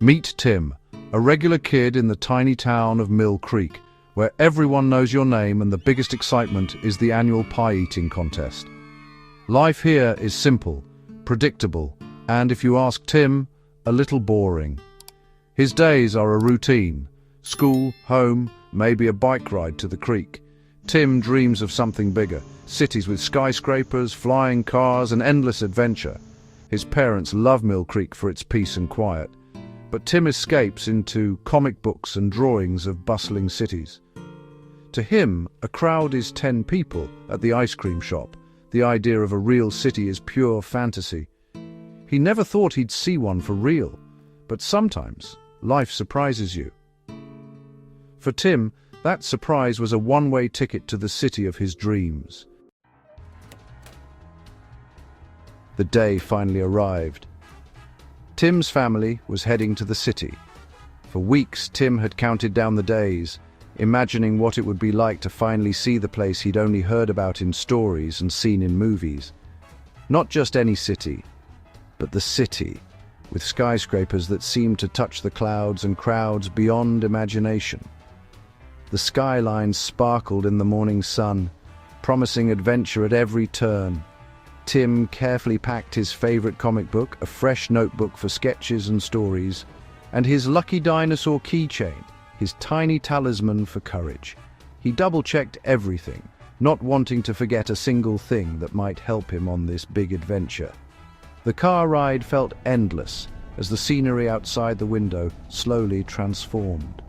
Meet Tim, a regular kid in the tiny town of Mill Creek, where everyone knows your name and the biggest excitement is the annual pie-eating contest. Life here is simple, predictable, and if you ask Tim, a little boring. His days are a routine: school, home, maybe a bike ride to the creek. Tim dreams of something bigger, cities with skyscrapers, flying cars, and endless adventure. His parents love Mill Creek for its peace and quiet, but Tim escapes into comic books and drawings of bustling cities. To him, a crowd is 10 people at the ice cream shop. The idea of a real city is pure fantasy. He never thought he'd see one for real, but sometimes life surprises you. For Tim, that surprise was a one-way ticket to the city of his dreams. The day finally arrived. Tim's family was heading to the city. For weeks, Tim had counted down the days, imagining what it would be like to finally see the place he'd only heard about in stories and seen in movies. Not just any city, but the city, with skyscrapers that seemed to touch the clouds and crowds beyond imagination. The skyline sparkled in the morning sun, promising adventure at every turn. Tim carefully packed his favorite comic book, a fresh notebook for sketches and stories, and his lucky dinosaur keychain, his tiny talisman for courage. He double-checked everything, not wanting to forget a single thing that might help him on this big adventure. The car ride felt endless as the scenery outside the window slowly transformed.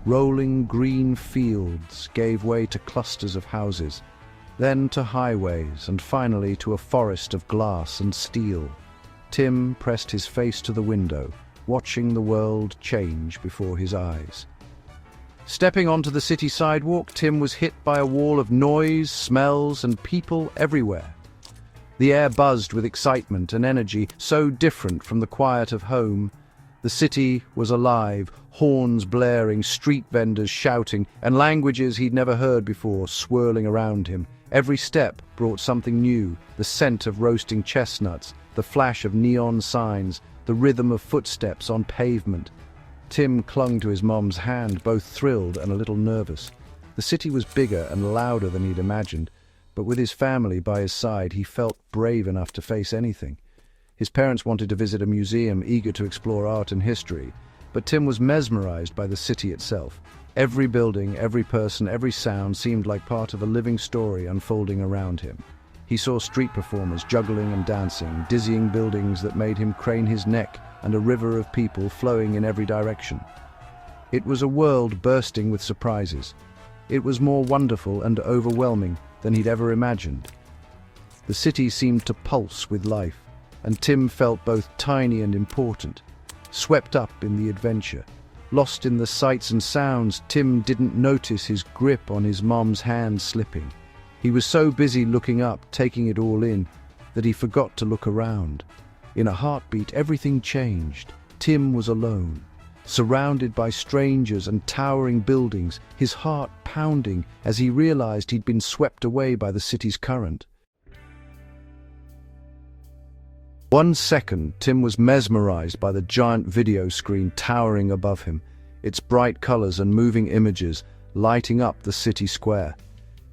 Rolling green fields gave way to clusters of houses, then to highways, and finally to a forest of glass and steel. Tim pressed his face to the window, watching the world change before his eyes. Stepping onto the city sidewalk, Tim was hit by a wall of noise, smells, and people everywhere. The air buzzed with excitement and energy, so different from the quiet of home. The city was alive, horns blaring, street vendors shouting, and languages he'd never heard before swirling around him. Every step brought something new: the scent of roasting chestnuts, the flash of neon signs, the rhythm of footsteps on pavement. Tim clung to his mom's hand, both thrilled and a little nervous. The city was bigger and louder than he'd imagined, but with his family by his side, he felt brave enough to face anything. His parents wanted to visit a museum, eager to explore art and history, but Tim was mesmerized by the city itself. Every building, every person, every sound seemed like part of a living story unfolding around him. He saw street performers juggling and dancing, dizzying buildings that made him crane his neck, and a river of people flowing in every direction. It was a world bursting with surprises. It was more wonderful and overwhelming than he'd ever imagined. The city seemed to pulse with life, and Tim felt both tiny and important, swept up in the adventure. Lost in the sights and sounds, Tim didn't notice his grip on his mom's hand slipping. He was so busy looking up, taking it all in, that he forgot to look around. In a heartbeat, everything changed. Tim was alone, surrounded by strangers and towering buildings, his heart pounding as he realized he'd been swept away by the city's current. 1 second, Tim was mesmerized by the giant video screen towering above him, its bright colors and moving images lighting up the city square.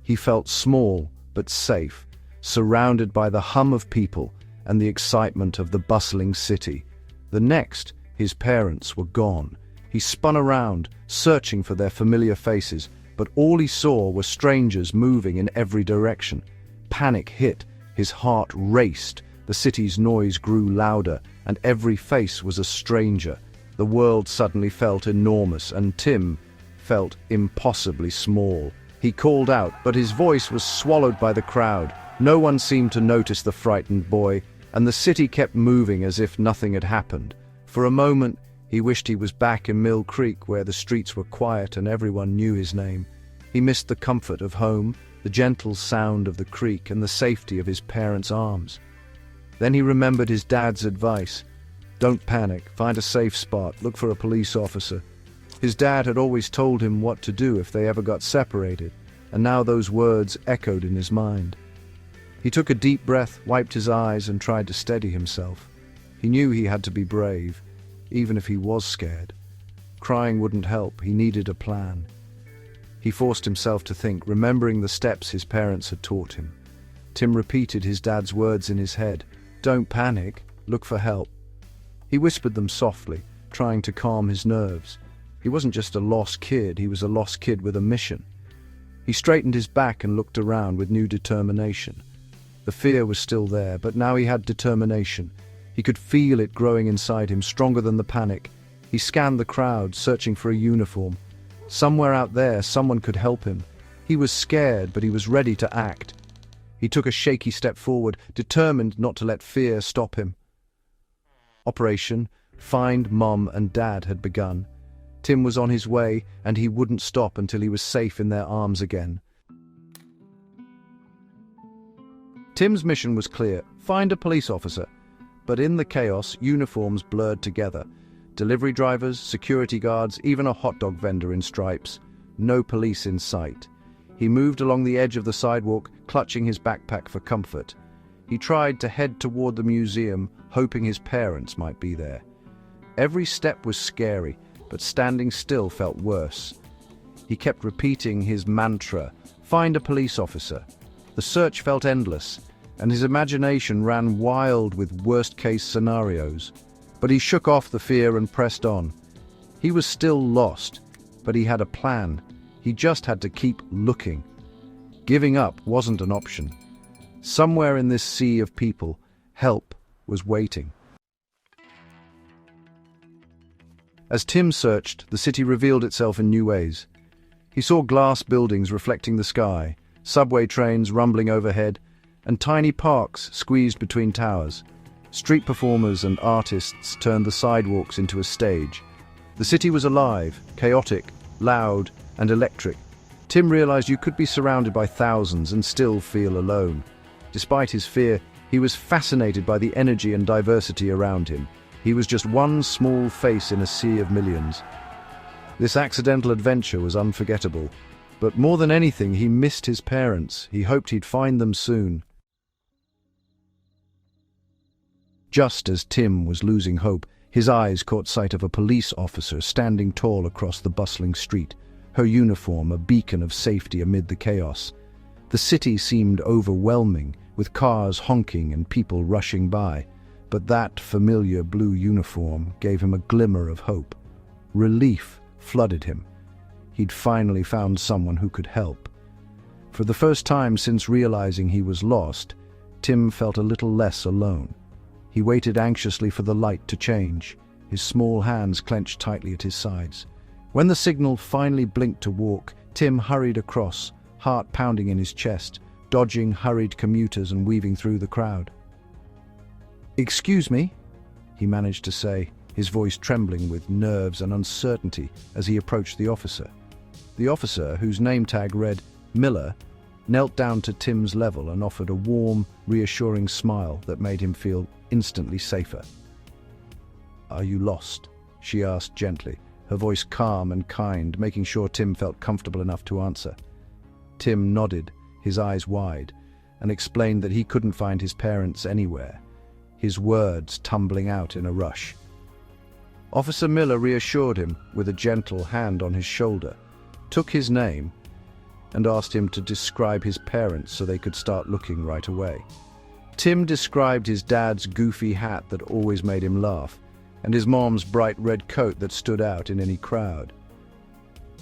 He felt small but safe, surrounded by the hum of people and the excitement of the bustling city. The next, his parents were gone. He spun around, searching for their familiar faces, but all he saw were strangers moving in every direction. Panic hit, his heart raced. The city's noise grew louder, and every face was a stranger. The world suddenly felt enormous, and Tim felt impossibly small. He called out, but his voice was swallowed by the crowd. No one seemed to notice the frightened boy, and the city kept moving as if nothing had happened. For a moment, he wished he was back in Mill Creek, where the streets were quiet and everyone knew his name. He missed the comfort of home, the gentle sound of the creek, and the safety of his parents' arms. Then he remembered his dad's advice. Don't panic, find a safe spot, look for a police officer. His dad had always told him what to do if they ever got separated, and now those words echoed in his mind. He took a deep breath, wiped his eyes, and tried to steady himself. He knew he had to be brave. even if he was scared. Crying wouldn't help, he needed a plan. He forced himself to think, remembering the steps his parents had taught him. Tim repeated his dad's words in his head. "Don't panic, look for help." He whispered them softly, trying to calm his nerves. He wasn't just a lost kid, he was a lost kid with a mission. He straightened his back and looked around with new determination. The fear was still there, but now he had determination. He could feel it growing inside him, stronger than the panic. He scanned the crowd, searching for a uniform. Somewhere out there, someone could help him. He was scared, but he was ready to act. He took a shaky step forward, determined not to let fear stop him. Operation Find Mom and Dad had begun. Tim was on his way, and he wouldn't stop until he was safe in their arms again. Tim's mission was clear: find a police officer. But in the chaos, uniforms blurred together. Delivery drivers, security guards, even a hot dog vendor in stripes. No police in sight. He moved along the edge of the sidewalk, clutching his backpack for comfort. He tried to head toward the museum, hoping his parents might be there. Every step was scary, but standing still felt worse. He kept repeating his mantra, "Find a police officer." The search felt endless, and his imagination ran wild with worst-case scenarios. But he shook off the fear and pressed on. He was still lost, but he had a plan. He just had to keep looking. Giving up wasn't an option. Somewhere in this sea of people, help was waiting. As Tim searched, the city revealed itself in new ways. He saw glass buildings reflecting the sky, subway trains rumbling overhead, and tiny parks squeezed between towers. Street performers and artists turned the sidewalks into a stage. The city was alive, chaotic, loud, and electric. Tim realized you could be surrounded by thousands and still feel alone. Despite his fear, he was fascinated by the energy and diversity around him. He was just one small face in a sea of millions. This accidental adventure was unforgettable, but more than anything, he missed his parents. He hoped he'd find them soon. Just as Tim was losing hope, his eyes caught sight of a police officer standing tall across the bustling street, her uniform a beacon of safety amid the chaos. The city seemed overwhelming, with cars honking and people rushing by, but that familiar blue uniform gave him a glimmer of hope. Relief flooded him. He'd finally found someone who could help. For the first time since realizing he was lost, Tim felt a little less alone. He waited anxiously for the light to change, his small hands clenched tightly at his sides. When the signal finally blinked to walk, Tim hurried across, heart pounding in his chest, dodging hurried commuters and weaving through the crowd. "Excuse me," he managed to say, his voice trembling with nerves and uncertainty as he approached the officer. The officer, whose name tag read Miller, knelt down to Tim's level and offered a warm, reassuring smile that made him feel instantly safer. "Are you lost?" she asked gently, her voice calm and kind, making sure Tim felt comfortable enough to answer. Tim nodded, his eyes wide, and explained that he couldn't find his parents anywhere, his words tumbling out in a rush. Officer Miller reassured him with a gentle hand on his shoulder, took his name, and asked him to describe his parents so they could start looking right away. Tim described his dad's goofy hat that always made him laugh, and his mom's bright red coat that stood out in any crowd.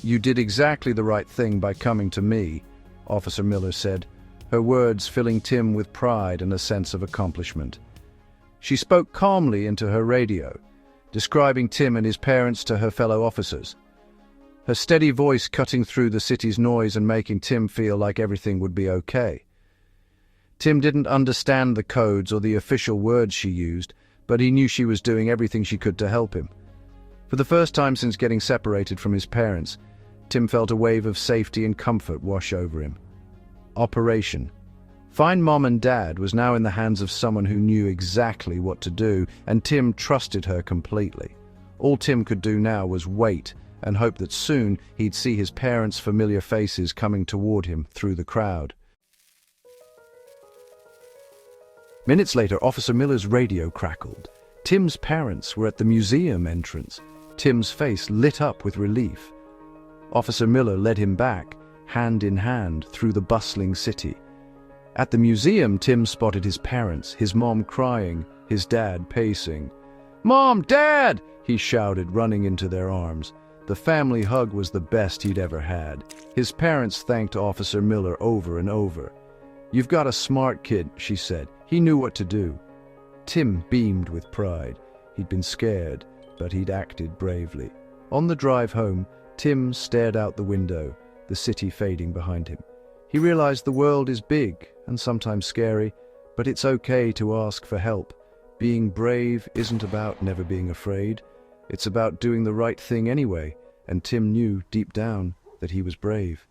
"You did exactly the right thing by coming to me," Officer Miller said, her words filling Tim with pride and a sense of accomplishment. She spoke calmly into her radio, describing Tim and his parents to her fellow officers, her steady voice cutting through the city's noise and making Tim feel like everything would be okay. Tim didn't understand the codes or the official words she used, but he knew she was doing everything she could to help him. For the first time since getting separated from his parents, Tim felt a wave of safety and comfort wash over him. Operation Find Mom and Dad was now in the hands of someone who knew exactly what to do, and Tim trusted her completely. All Tim could do now was wait and hope that soon he'd see his parents' familiar faces coming toward him through the crowd. Minutes later, Officer Miller's radio crackled. Tim's parents were at the museum entrance. Tim's face lit up with relief. Officer Miller led him back, hand in hand, through the bustling city. At the museum, Tim spotted his parents, his mom crying, his dad pacing. "Mom! Dad!" he shouted, running into their arms. The family hug was the best he'd ever had. His parents thanked Officer Miller over and over. "You've got a smart kid," she said. "He knew what to do." Tim beamed with pride. He'd been scared, but he'd acted bravely. On the drive home, Tim stared out the window, the city fading behind him. He realized the world is big and sometimes scary, but it's okay to ask for help. Being brave isn't about never being afraid. It's about doing the right thing anyway, and Tim knew deep down that he was brave.